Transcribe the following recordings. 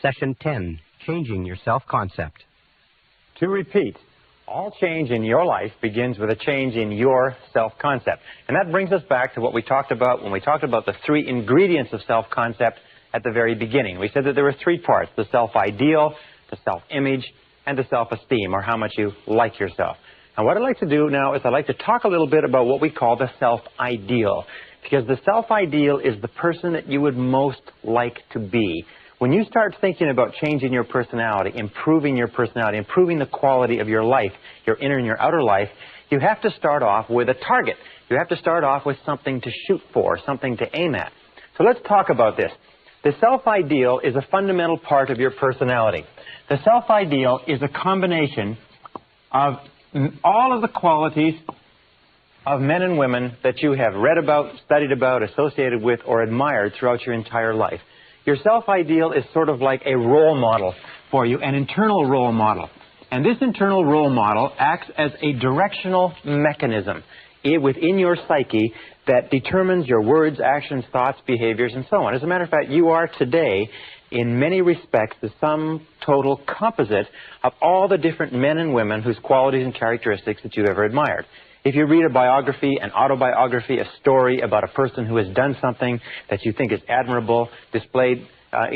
Session 10, Changing Your Self-Concept. To repeat, all change in your life begins with a change in your self-concept. And that brings us back to what we talked about when we talked about the three ingredients of self-concept at the very beginning. We said that there were three parts: the self-ideal, the self-image, and the self-esteem, or how much you like yourself. And what I'd like to do now is I'd like to talk a little bit about what we call the self-ideal. Because the self-ideal is the person that you would most like to be. When you start thinking about changing your personality, improving the quality of your life, your inner and your outer life, you have to start off with a target. You have to start off with something to shoot for, something to aim at. So let's talk about this. The self-ideal is a fundamental part of your personality. The self-ideal is a combination of all of the qualities of men and women that you have read about, studied about, associated with, or admired throughout your entire life. Your self-ideal is sort of like a role model for you, an internal role model. And this internal role model acts as a directional mechanism within your psyche that determines your words, actions, thoughts, behaviors, and so on. As a matter of fact, you are today, in many respects, the sum total composite of all the different men and women whose qualities and characteristics that you've ever admired. If you read a biography, an autobiography, a story about a person who has done something that you think is admirable, displayed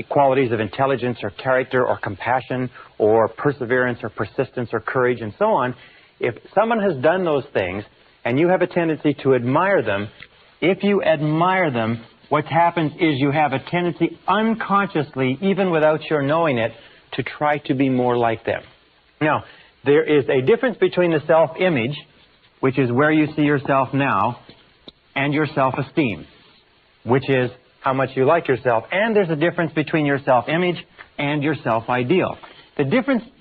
qualities of intelligence or character or compassion or perseverance or persistence or courage and so on, if someone has done those things and you have a tendency to admire them, if you admire them, what happens is you have a tendency unconsciously, even without your knowing it, to try to be more like them. Now, there is a difference between the self-image, which is where you see yourself now, and your self-esteem, which is how much you like yourself. And there's a difference between your self-image and your self-ideal. The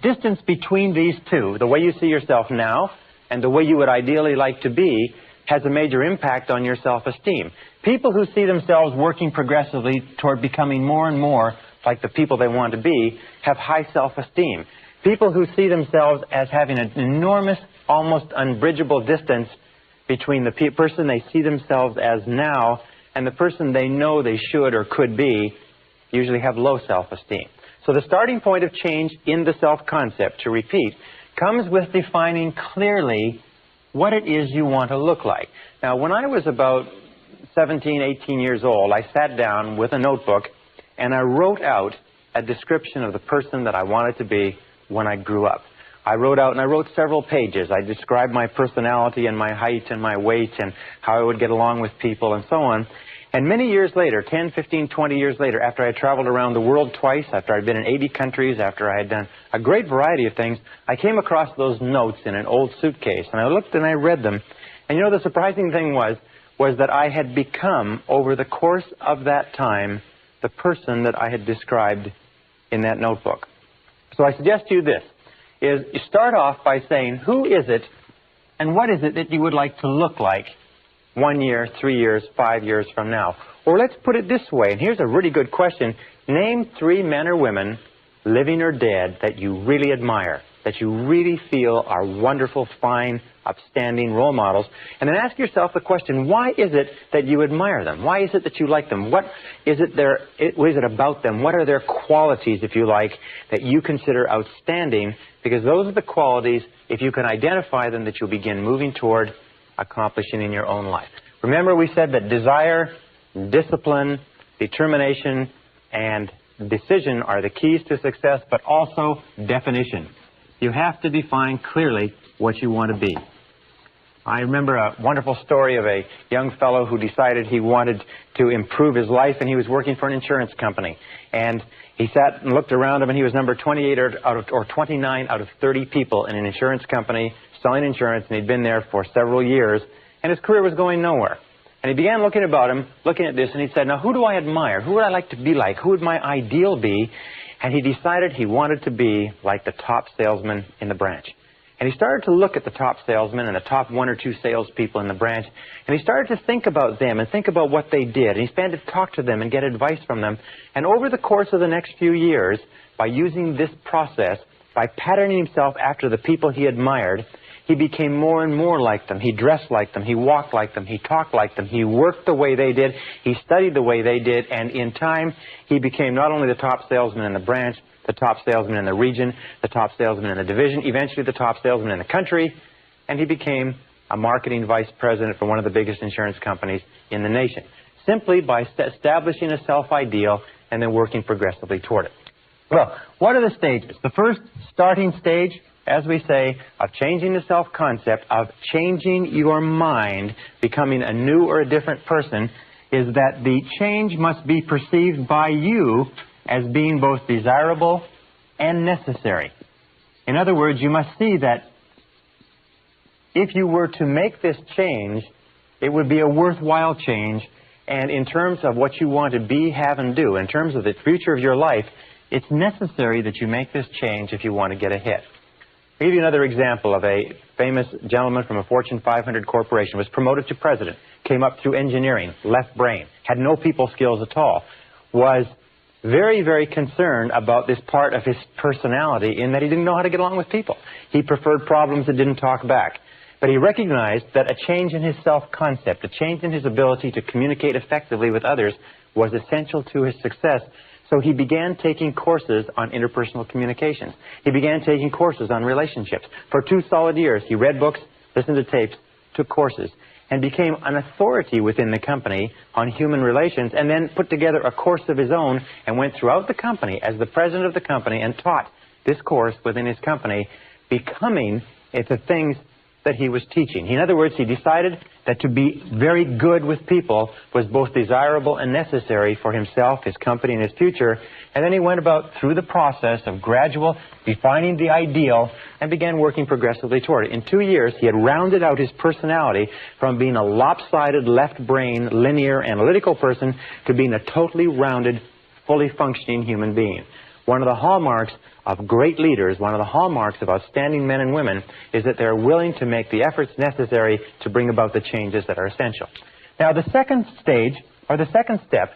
distance between these two, the way you see yourself now and the way you would ideally like to be, has a major impact on your self-esteem. People who see themselves working progressively toward becoming more and more like the people they want to be have high self-esteem. People who see themselves as having an enormous, almost unbridgeable distance between the person they see themselves as now and the person they know they should or could be usually have low self-esteem. So the starting point of change in the self-concept, to repeat, comes with defining clearly what it is you want to look like. Now, when I was about 17, 18 years old, I sat down with a notebook and I wrote out a description of the person that I wanted to be when I grew up. I wrote several pages. I described my personality and my height and my weight and how I would get along with people and so on. And many years later, 10, 15, 20 years later, after I had traveled around the world twice, after I'd been in 80 countries, after I had done a great variety of things, I came across those notes in an old suitcase. And I looked and I read them. And you know, the surprising thing was that I had become, over the course of that time, the person that I had described in that notebook. So I suggest to you this, is you start off by saying, who is it and what is it that you would like to look like 1 year, 3 years, 5 years from now? Or let's put it this way, and here's a really good question. Name 3 men or women, living or dead, that you really admire, that you really feel are wonderful, fine, upstanding role models. And then ask yourself the question, why is it that you admire them? Why is it that you like them? What is it about them? What are their qualities, if you like, that you consider outstanding? Because those are the qualities, if you can identify them, that you'll begin moving toward accomplishing in your own life. Remember, we said that desire, discipline, determination, and decision are the keys to success, but also definition. You have to define clearly what you want to be. I remember a wonderful story of a young fellow who decided he wanted to improve his life, and he was working for an insurance company. And he sat and looked around him, and he was number 28 or 29 out of 30 people in an insurance company selling insurance, and he'd been there for several years, and his career was going nowhere. And he began looking about him, looking at this, and he said, now, who do I admire? Who would I like to be like? Who would my ideal be? And he decided he wanted to be like the top salesman in the branch. And he started to look at the top salesmen and the top 1 or 2 salespeople in the branch, and he started to think about them and think about what they did. And he began to talk to them and get advice from them. And over the course of the next few years, by using this process, by patterning himself after the people he admired, He became more and more like them. He dressed like them. He walked like them. He talked like them. He worked the way they did. He studied the way they did. And in time, he became not only the top salesman in the branch, the top salesman in the region, the top salesman in the division, eventually the top salesman in the country, and he became a marketing vice president for one of the biggest insurance companies in the nation, simply by establishing a self-ideal and then working progressively toward it. Well, what are the stages? The first starting stage, as we say, of changing the self-concept, of changing your mind, becoming a new or a different person, is that the change must be perceived by you as being both desirable and necessary. In other words, you must see that if you were to make this change, it would be a worthwhile change, and in terms of what you want to be, have, and do, in terms of the future of your life, it's necessary that you make this change if you want to get ahead. I'll give you another example of a famous gentleman from a Fortune 500 corporation, was promoted to president, came up through engineering, left brain, had no people skills at all, was very, very concerned about this part of his personality in that he didn't know how to get along with people. He preferred problems that didn't talk back. But he recognized that a change in his self-concept, a change in his ability to communicate effectively with others was essential to his success. So he began taking courses on interpersonal communications. He began taking courses on relationships. For 2 solid years, he read books, listened to tapes, took courses, and became an authority within the company on human relations, and then put together a course of his own and went throughout the company as the president of the company and taught this course within his company, becoming the things that he was teaching. In other words, he decided that to be very good with people was both desirable and necessary for himself, his company, and his future. And then he went about through the process of gradual defining the ideal and began working progressively toward it. In 2 years, he had rounded out his personality from being a lopsided, left-brain, linear, analytical person to being a totally rounded, fully functioning human being. One of the hallmarks of great leaders, one of the hallmarks of outstanding men and women, is that they're willing to make the efforts necessary to bring about the changes that are essential. Now, the second stage, or the second step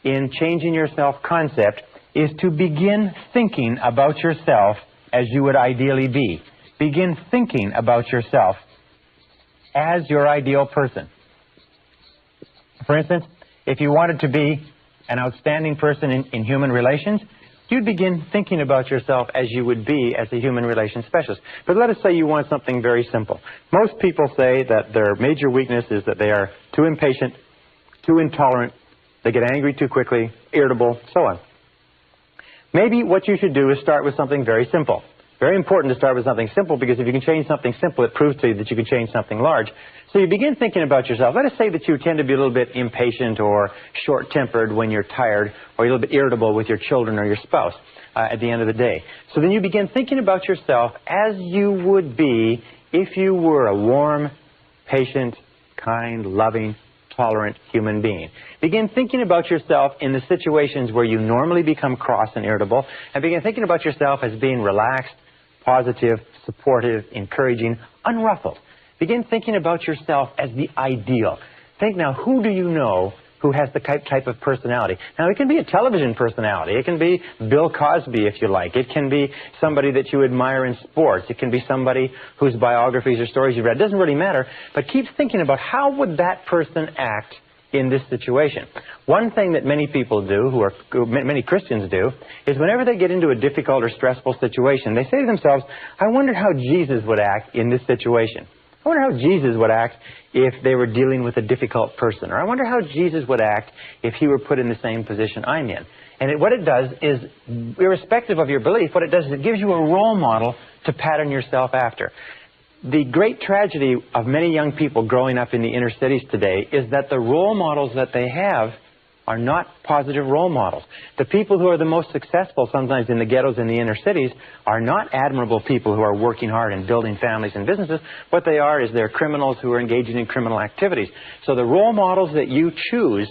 in changing your self-concept, is to begin thinking about yourself as you would ideally be. Begin thinking about yourself as your ideal person. For instance, if you wanted to be an outstanding person in human relations, you'd begin thinking about yourself as you would be as a human relations specialist. But let us say you want something very simple. Most people say that their major weakness is that they are too impatient, too intolerant, they get angry too quickly, irritable, so on. Maybe what you should do is start with something very simple. Very important to start with something simple, because if you can change something simple, it proves to you that you can change something large. So you begin thinking about yourself. Let us say that you tend to be a little bit impatient or short-tempered when you're tired, or you're a little bit irritable with your children or your spouse at the end of the day. So then you begin thinking about yourself as you would be if you were a warm, patient, kind, loving, tolerant human being. Begin thinking about yourself in the situations where you normally become cross and irritable, and begin thinking about yourself as being relaxed, positive, supportive, encouraging, unruffled. Begin thinking about yourself as the ideal. Think now, who do you know who has the type of personality? Now, it can be a television personality. It can be Bill Cosby, if you like. It can be somebody that you admire in sports. It can be somebody whose biographies or stories you've read. It doesn't really matter, but keep thinking about how would that person act in this situation. One thing that many people do, many Christians do, is whenever they get into a difficult or stressful situation, they say to themselves, I wonder how Jesus would act in this situation. I wonder how Jesus would act if they were dealing with a difficult person. Or I wonder how Jesus would act if he were put in the same position I'm in. And what it does is, irrespective of your belief, what it does is it gives you a role model to pattern yourself after. The great tragedy of many young people growing up in the inner cities today is that the role models that they have are not positive role models. The people who are the most successful sometimes in the ghettos in the inner cities are not admirable people who are working hard and building families and businesses. What they are is they're criminals who are engaging in criminal activities. So the role models that you choose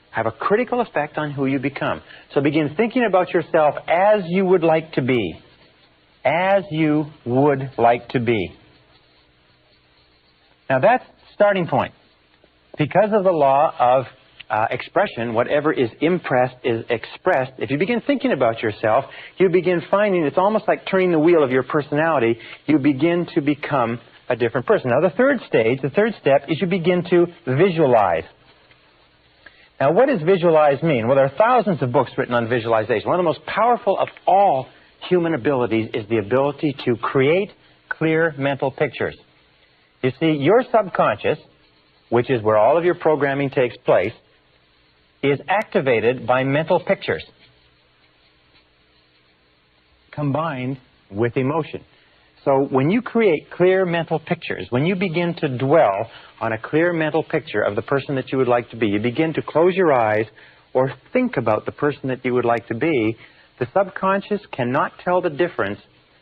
have a critical effect on who you become. So begin thinking about yourself as you would like to be. As you would like to be. Now that's the starting point. Because of the law of expression, whatever is impressed is expressed. If you begin thinking about yourself, you begin finding it's almost like turning the wheel of your personality. You begin to become a different person. Now, the third step is you begin to visualize. Now, what does visualize mean? Well, there are thousands of books written on visualization. One of the most powerful of all human abilities is the ability to create clear mental pictures. You see, your subconscious, which is where all of your programming takes place, is activated by mental pictures combined with emotion. So when you create clear mental pictures, when you begin to dwell on a clear mental picture of the person that you would like to be, you begin to close your eyes or think about the person that you would like to be, the subconscious cannot tell the difference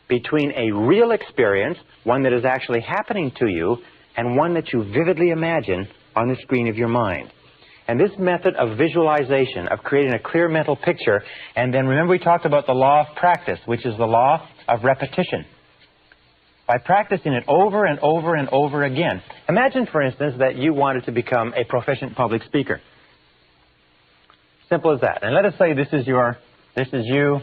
between a real experience, one that is actually happening to you, and one that you vividly imagine on the screen of your mind. And this method of visualization, of creating a clear mental picture, and then remember we talked about the law of practice, which is the law of repetition. By practicing it over and over and over again. Imagine, for instance, that you wanted to become a proficient public speaker. Simple as that. And let us say this is you,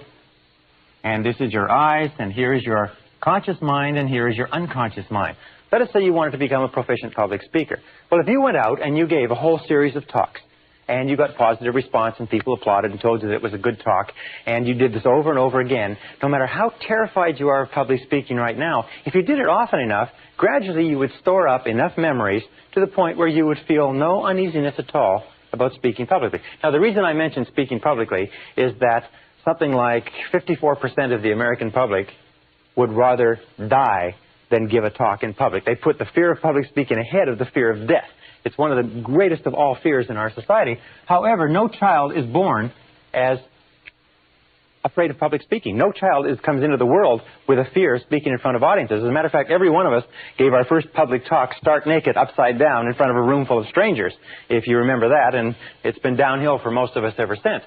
and this is your eyes, and here is your conscious mind, and here is your unconscious mind. Let us say you wanted to become a proficient public speaker. Well, if you went out and you gave a whole series of talks, and you got positive response, and people applauded and told you that it was a good talk, and you did this over and over again, no matter how terrified you are of public speaking right now, if you did it often enough, gradually you would store up enough memories to the point where you would feel no uneasiness at all about speaking publicly. Now, the reason I mention speaking publicly is that something like 54% of the American public would rather die than give a talk in public. They put the fear of public speaking ahead of the fear of death. It's one of the greatest of all fears in our society. However, no child is born as afraid of public speaking. No child comes into the world with a fear of speaking in front of audiences. As a matter of fact, every one of us gave our first public talk stark naked, upside down, in front of a room full of strangers, if you remember that, and it's been downhill for most of us ever since.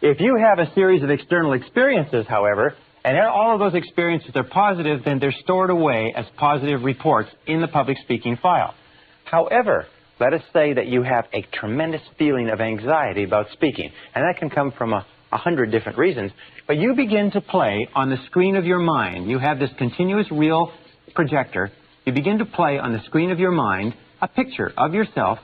If you have a series of external experiences, however, and all of those experiences are positive, then they're stored away as positive reports in the public speaking file. However, let us say that you have a tremendous feeling of anxiety about speaking, and that can come from 100 different reasons, but you begin to play on the screen of your mind. You have this continuous real projector. You begin to play on the screen of your mind a picture of yourself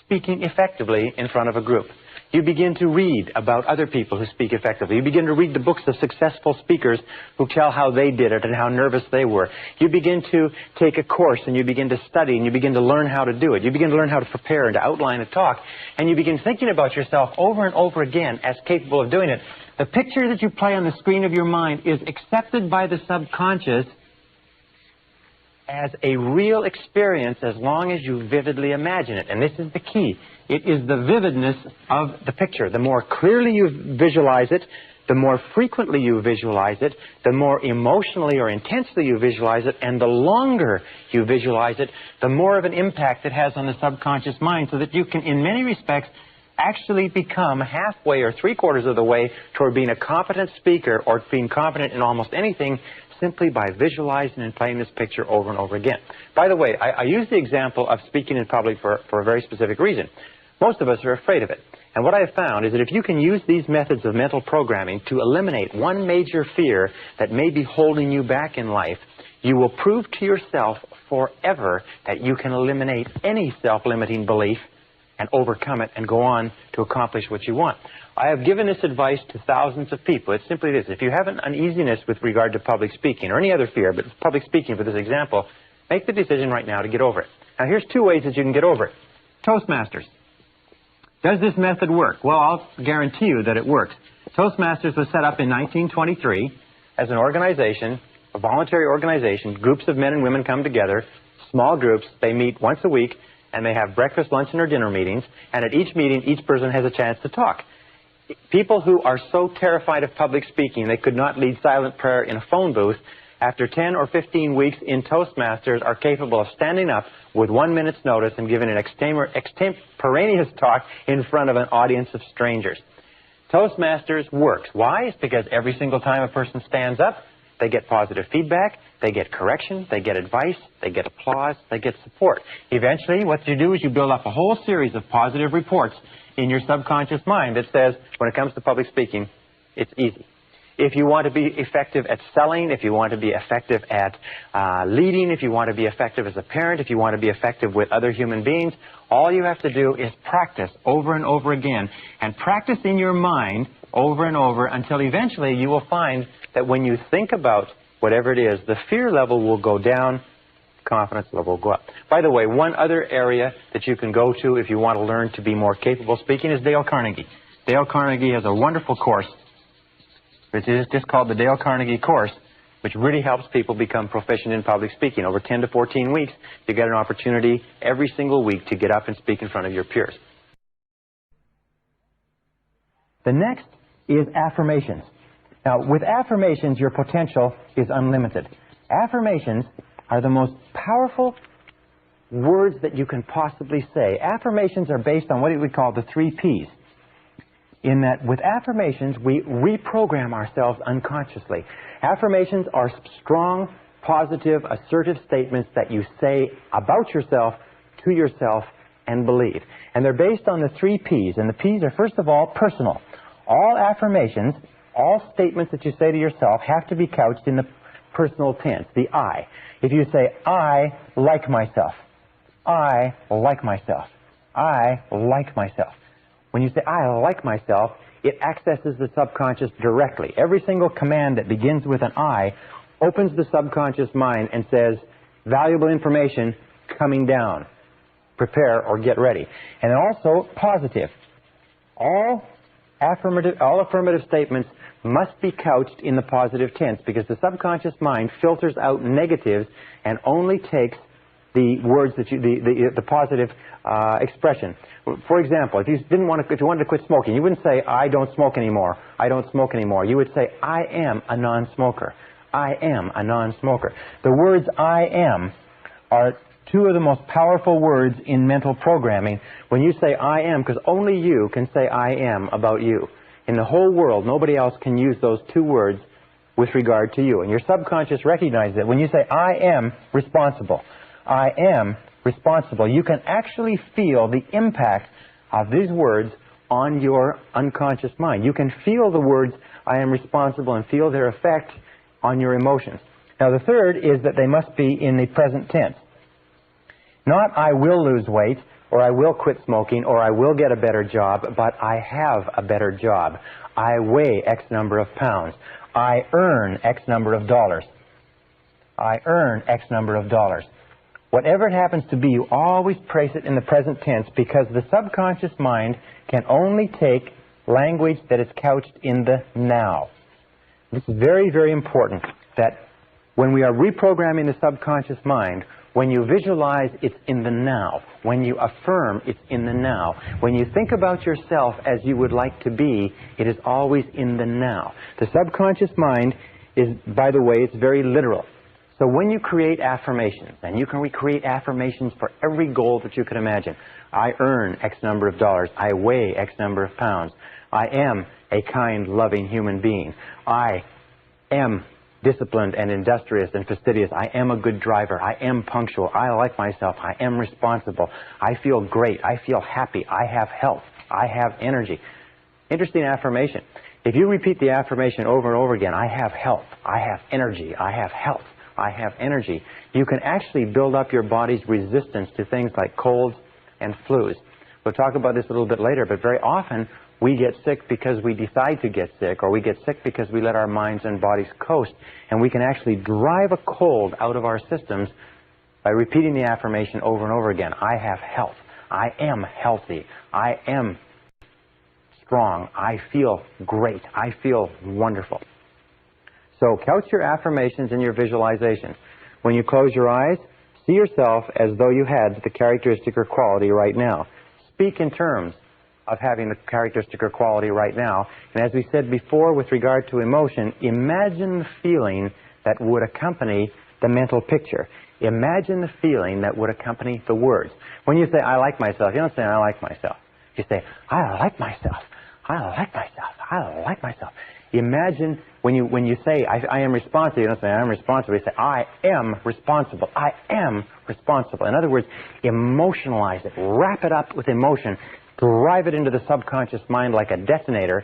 speaking effectively in front of a group. You begin to read about other people who speak effectively. You begin to read the books of successful speakers who tell how they did it and how nervous they were. You begin to take a course and you begin to study and you begin to learn how to do it. You begin to learn how to prepare and to outline a talk. And you begin thinking about yourself over and over again as capable of doing it. The picture that you play on the screen of your mind is accepted by the subconscious as a real experience as long as you vividly imagine it. And this is the key. It is the vividness of the picture. The more clearly you visualize it, the more frequently you visualize it, the more emotionally or intensely you visualize it, and the longer you visualize it, the more of an impact it has on the subconscious mind, so that you can, in many respects, actually become halfway or three-quarters of the way toward being a competent speaker or being competent in almost anything simply by visualizing and playing this picture over and over again. By the way, I use the example of speaking in public for a very specific reason. Most of us are afraid of it. And what I have found is that if you can use these methods of mental programming to eliminate one major fear that may be holding you back in life, you will prove to yourself forever that you can eliminate any self-limiting belief and overcome it and go on to accomplish what you want. I have given this advice to thousands of people. It's simply this. If you have an uneasiness with regard to public speaking or any other fear, but public speaking for this example, make the decision right now to get over it. Now, here's two ways that you can get over it. Toastmasters. Does this method work? Well, I'll guarantee you that it works. Toastmasters was set up in 1923 as an organization, a voluntary organization. Groups of men and women come together, small groups. They meet once a week, and they have breakfast, lunch, and or dinner meetings. And at each meeting, each person has a chance to talk. People who are so terrified of public speaking they could not lead silent prayer in a phone booth, after 10 or 15 weeks in Toastmasters are capable of standing up with 1 minute's notice and giving an extemporaneous talk in front of an audience of strangers. Toastmasters works. Why? It's because every single time a person stands up, they get positive feedback, they get correction, they get advice, they get applause, they get support. Eventually, what you do is you build up a whole series of positive reports in your subconscious mind that says, when it comes to public speaking, it's easy. If you want to be effective at selling, if you want to be effective at leading, if you want to be effective as a parent, if you want to be effective with other human beings, all you have to do is practice over and over again, and practice in your mind over and over until eventually you will find that when you think about whatever it is, the fear level will go down, confidence level will go up. By the way, one other area that you can go to if you want to learn to be more capable speaking is Dale Carnegie. Dale Carnegie has a wonderful course, which is just called the Dale Carnegie course, which really helps people become proficient in public speaking. Over 10 to 14 weeks, you get an opportunity every single week to get up and speak in front of your peers. The next is affirmations. Now, with affirmations, your potential is unlimited. Affirmations are the most powerful words that you can possibly say. Affirmations are based on what we would call the 3 Ps. In that with affirmations, we reprogram ourselves unconsciously. Affirmations are strong, positive, assertive statements that you say about yourself, to yourself, and believe. And they're based on the 3 Ps. And the Ps are, first of all, personal. All affirmations, all statements that you say to yourself have to be couched in the personal tense, the I. If you say, I like myself, I like myself, I like myself. When you say, I like myself, it accesses the subconscious directly. Every single command that begins with an I opens the subconscious mind and says, valuable information coming down. Prepare or get ready. And also, positive. All affirmative statements must be couched in the positive tense because the subconscious mind filters out negatives and only takes the words that the positive expression. For example, if you wanted to quit smoking, you wouldn't say, I don't smoke anymore, I don't smoke anymore. You would say, I am a non-smoker. I am a non-smoker. The words I am are 2 of the most powerful words in mental programming. When you say I am, because only you can say I am about you. In the whole world, nobody else can use those 2 words with regard to you. And your subconscious recognizes it. When you say I am responsible, I am responsible, you can actually feel the impact of these words on your unconscious mind. You can feel the words I am responsible and feel their effect on your emotions. Now the third is that they must be in the present tense. Not I will lose weight, or I will quit smoking, or I will get a better job, but I have a better job. I weigh X number of pounds. I earn X number of dollars. I earn X number of dollars. Whatever it happens to be, you always place it in the present tense because the subconscious mind can only take language that is couched in the now. This is very, very important that when we are reprogramming the subconscious mind, when you visualize, it's in the now. When you affirm, it's in the now. When you think about yourself as you would like to be, it is always in the now. The subconscious mind is, by the way, it's very literal. So when you create affirmations, and you can recreate affirmations for every goal that you can imagine. I earn X number of dollars. I weigh X number of pounds. I am a kind, loving human being. I am disciplined and industrious and fastidious. I am a good driver. I am punctual. I like myself. I am responsible. I feel great. I feel happy. I have health. I have energy. Interesting affirmation. If you repeat the affirmation over and over again, I have health. I have energy. I have health. I have energy. You can actually build up your body's resistance to things like colds and flus. We'll talk about this a little bit later, but very often we get sick because we decide to get sick, or we get sick because we let our minds and bodies coast, and we can actually drive a cold out of our systems by repeating the affirmation over and over again. I have health. I am healthy. I am strong. I feel great. I feel wonderful. So couch your affirmations and your visualizations. When you close your eyes, see yourself as though you had the characteristic or quality right now. Speak in terms of having the characteristic or quality right now. And as we said before with regard to emotion, imagine the feeling that would accompany the mental picture. Imagine the feeling that would accompany the words. When you say, I like myself, you don't say, I like myself. You say, I like myself. I like myself. I like myself. Imagine when you say, I am responsible, you don't say, I am responsible. You say, I am responsible. I am responsible. In other words, emotionalize it. Wrap it up with emotion. Drive it into the subconscious mind like a detonator.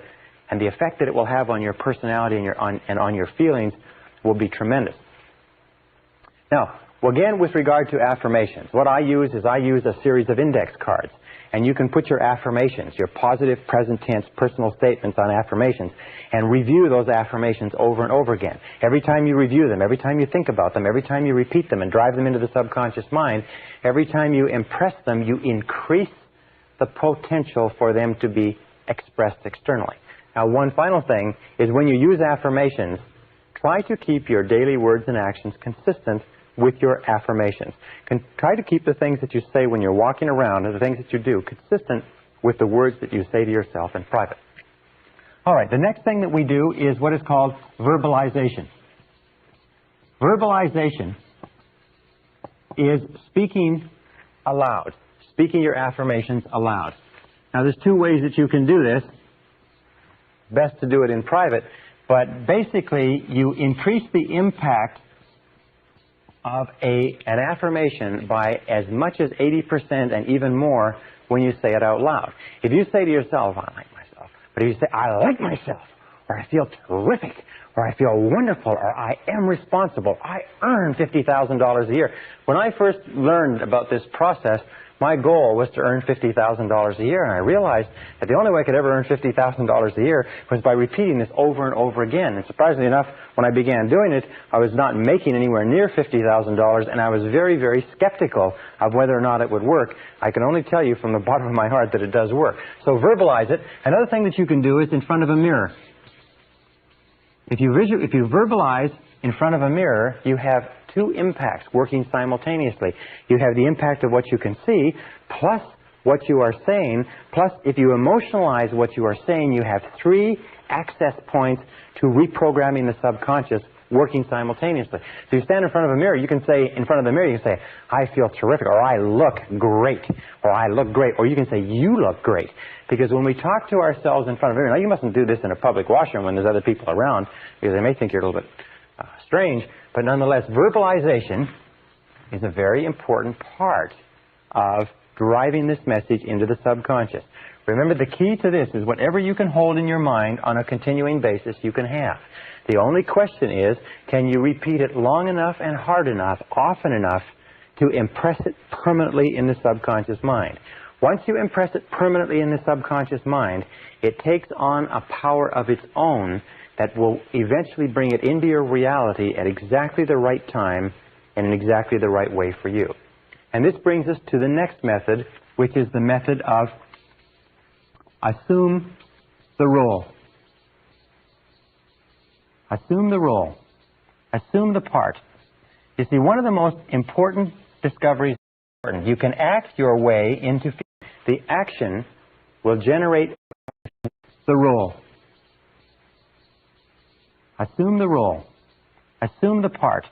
And the effect that it will have on your personality and on your feelings will be tremendous. Now, again, with regard to affirmations, what I use is I use a series of index cards. And you can put your affirmations, your positive, present tense, personal statements on affirmations, and review those affirmations over and over again. Every time you review them, every time you think about them, every time you repeat them and drive them into the subconscious mind, every time you impress them, you increase the potential for them to be expressed externally. Now, one final thing is when you use affirmations, try to keep your daily words and actions consistent with your affirmations. Try to keep the things that you say when you're walking around and the things that you do consistent with the words that you say to yourself in private. All right, the next thing that we do is what is called verbalization. Verbalization is speaking aloud, speaking your affirmations aloud. Now, there's two ways that you can do this. Best to do it in private, but basically you increase the impact of an affirmation by as much as 80% and even more when you say it out loud. If you say to yourself, I like myself, but if you say, I like myself, or I feel terrific, or I feel wonderful, or I am responsible, I earn $50,000 a year. When I first learned about this process, my goal was to earn $50,000 a year, and I realized that the only way I could ever earn $50,000 a year was by repeating this over and over again. And surprisingly enough, when I began doing it, I was not making anywhere near $50,000, and I was very, very skeptical of whether or not it would work. I can only tell you from the bottom of my heart that it does work. So verbalize it. Another thing that you can do is in front of a mirror. If you verbalize in front of a mirror, you have two impacts working simultaneously. You have the impact of what you can see, plus what you are saying, plus if you emotionalize what you are saying, you have three access points to reprogramming the subconscious working simultaneously. So you stand in front of a mirror, you can say, in front of the mirror, you can say, I feel terrific, or I look great, or I look great, or you can say, you look great. Because when we talk to ourselves in front of a mirror, now you mustn't do this in a public washroom when there's other people around, because they may think you're a little bit strange, but nonetheless, verbalization is a very important part of driving this message into the subconscious. Remember, the key to this is whatever you can hold in your mind on a continuing basis, you can have. The only question is, can you repeat it long enough and hard enough, often enough, to impress it permanently in the subconscious mind? Once you impress it permanently in the subconscious mind, it takes on a power of its own that will eventually bring it into your reality at exactly the right time and in exactly the right way for you. And this brings us to the next method, which is the method of assume the role. Assume the role. Assume the part. You see, one of the most important discoveries is you can act your way into feeling. The action will generate the role. Assume the role. Assume the part.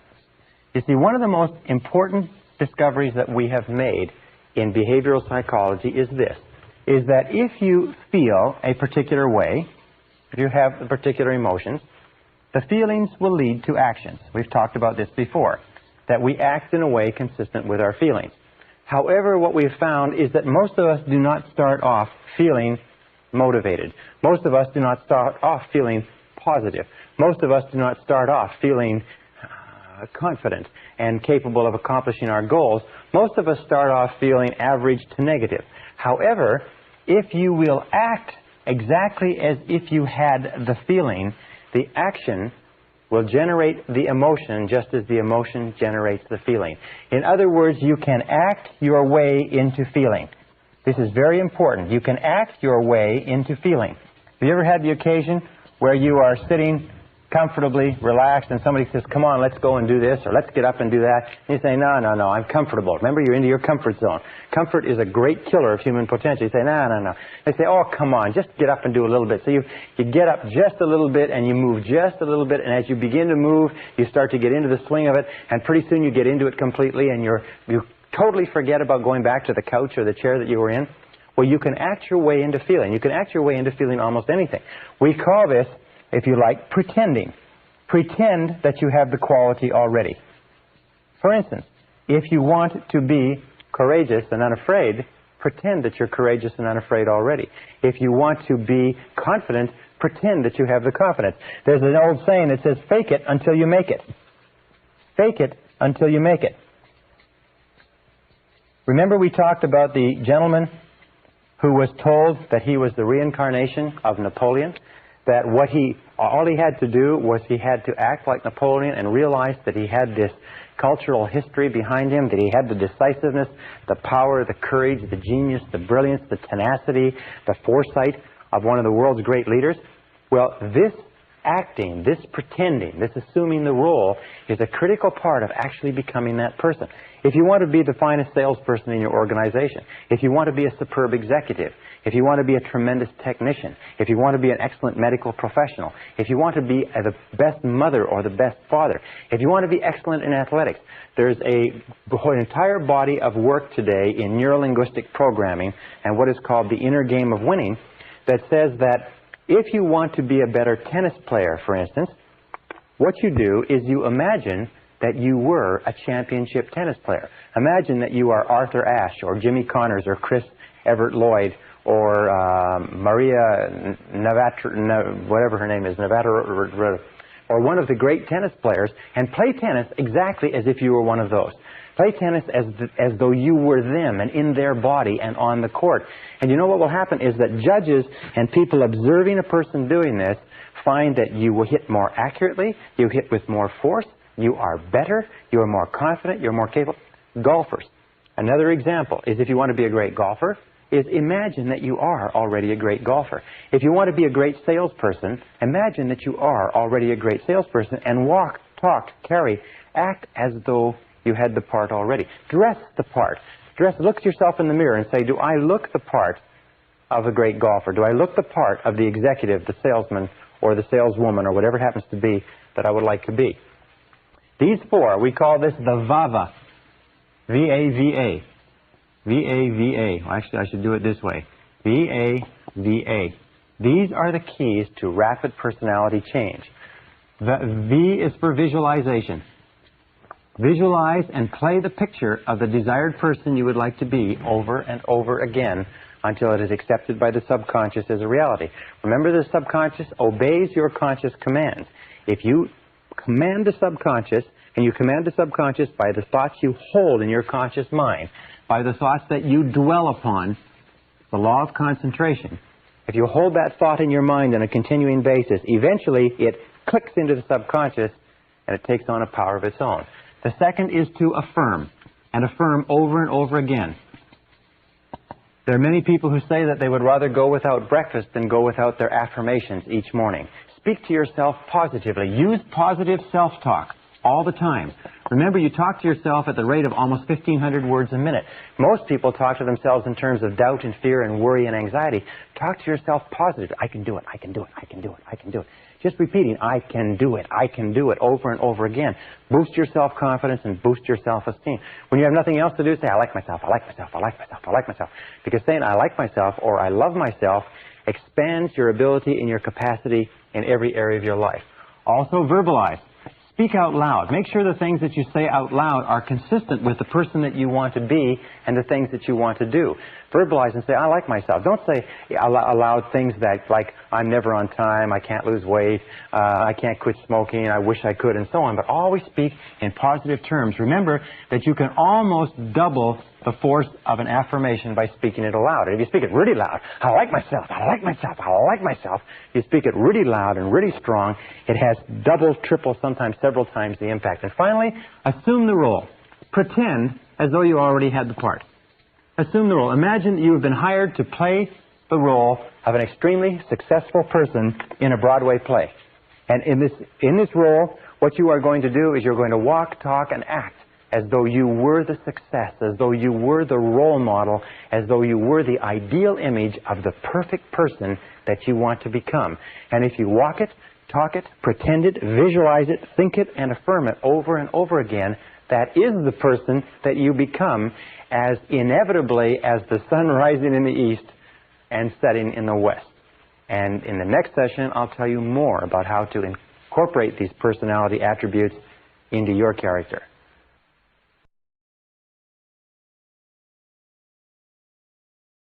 You see, one of the most important discoveries that we have made in behavioral psychology is this, is that if you feel a particular way, if you have the particular emotions, the feelings will lead to actions. We've talked about this before, that we act in a way consistent with our feelings. However, what we've found is that most of us do not start off feeling motivated. Most of us do not start off feeling positive. Most of us do not start off feeling confident and capable of accomplishing our goals. Most of us start off feeling average to negative. However, if you will act exactly as if you had the feeling, the action will generate the emotion just as the emotion generates the feeling. In other words, you can act your way into feeling. This is very important. You can act your way into feeling. Have you ever had the occasion where you are sitting comfortably, relaxed, and somebody says, come on, let's go and do this, or let's get up and do that, and you say, no, no, no, I'm comfortable. Remember, you're into your comfort zone. Comfort is a great killer of human potential. You say, no, no, no. They say, oh, come on, just get up and do a little bit. So you get up just a little bit, and you move just a little bit, and as you begin to move, you start to get into the swing of it, and pretty soon you get into it completely, and you totally forget about going back to the couch or the chair that you were in. Well, you can act your way into feeling. You can act your way into feeling almost anything. We call this, if you like, pretending. Pretend that you have the quality already. For instance, if you want to be courageous and unafraid, pretend that you're courageous and unafraid already. If you want to be confident, Pretend that you have the confidence. There's an old saying that says, fake it until you make it. Fake it until you make it. Remember we talked about the gentleman who was told that he was the reincarnation of Napoleon? That all he had to do was he had to act like Napoleon and realize that he had this cultural history behind him, that he had the decisiveness, the power, the courage, the genius, the brilliance, the tenacity, the foresight of one of the world's great leaders. Well, this acting, this pretending, this assuming the role is a critical part of actually becoming that person. If you want to be the finest salesperson in your organization, if you want to be a superb executive, if you want to be a tremendous technician, if you want to be an excellent medical professional, if you want to be the best mother or the best father, if you want to be excellent in athletics, there's an entire body of work today in neurolinguistic programming and what is called the inner game of winning that says that if you want to be a better tennis player, for instance, what you do is you imagine that you were a championship tennis player. Imagine that you are Arthur Ashe or Jimmy Connors or Chris Everett Lloyd or Maria Navratilova, whatever her name is, Navratilova, or one of the great tennis players, and play tennis exactly as if you were one of those. Play tennis as though you were them and in their body and on the court. And you know what will happen is that judges and people observing a person doing this find that you will hit more accurately, you hit with more force, you are better, you are more confident, you're more capable. Golfers. Another example is if you want to be a great golfer, is imagine that you are already a great golfer. If you want to be a great salesperson, imagine that you are already a great salesperson and walk, talk, carry, act as though you had the part already. Dress the part. Look at yourself in the mirror and say, do I look the part of a great golfer? Do I look the part of the executive, the salesman, or the saleswoman, or whatever it happens to be that I would like to be? These four, we call this the VAVA. V-A-V-A. V-A-V-A. Well, actually, I should do it this way. V-A-V-A. These are the keys to rapid personality change. The V is for visualization. Visualize and play the picture of the desired person you would like to be over and over again until it is accepted by the subconscious as a reality. Remember, the subconscious obeys your conscious commands. If you command the subconscious, and you command the subconscious by the thoughts you hold in your conscious mind, by the thoughts that you dwell upon, the law of concentration. If you hold that thought in your mind on a continuing basis, eventually it clicks into the subconscious and it takes on a power of its own. The second is to affirm, and affirm over and over again. There are many people who say that they would rather go without breakfast than go without their affirmations each morning. Speak to yourself positively. Use positive self-talk all the time. Remember, you talk to yourself at the rate of almost 1,500 words a minute. Most people talk to themselves in terms of doubt and fear and worry and anxiety. Talk to yourself positively. I can do it, I can do it, I can do it, I can do it. Just repeating, I can do it, over and over again. Boost your self-confidence and boost your self-esteem. When you have nothing else to do, say, I like myself, I like myself, I like myself, I like myself. Because saying I like myself or I love myself expands your ability and your capacity in every area of your life. Also, verbalize. Speak out loud. Make sure the things that you say out loud are consistent with the person that you want to be and the things that you want to do. Verbalize and say, I like myself. Don't say aloud things that, like, I'm never on time, I can't lose weight, I can't quit smoking, I wish I could, and so on. But always speak in positive terms. Remember that you can almost double the force of an affirmation by speaking it aloud. And if you speak it really loud, I like myself, I like myself, I like myself, if you speak it really loud and really strong, it has double, triple, sometimes several times the impact. And finally, assume the role. Pretend as though you already had the part. Assume the role. Imagine that you have been hired to play the role of an extremely successful person in a Broadway play. And in this role, what you are going to do is you're going to walk, talk, and act as though you were the success, as though you were the role model, as though you were the ideal image of the perfect person that you want to become. And if you walk it, talk it, pretend it, visualize it, think it, and affirm it over and over again, that is the person that you become as inevitably as the sun rising in the east and setting in the west. And in the next session, I'll tell you more about how to incorporate these personality attributes into your character.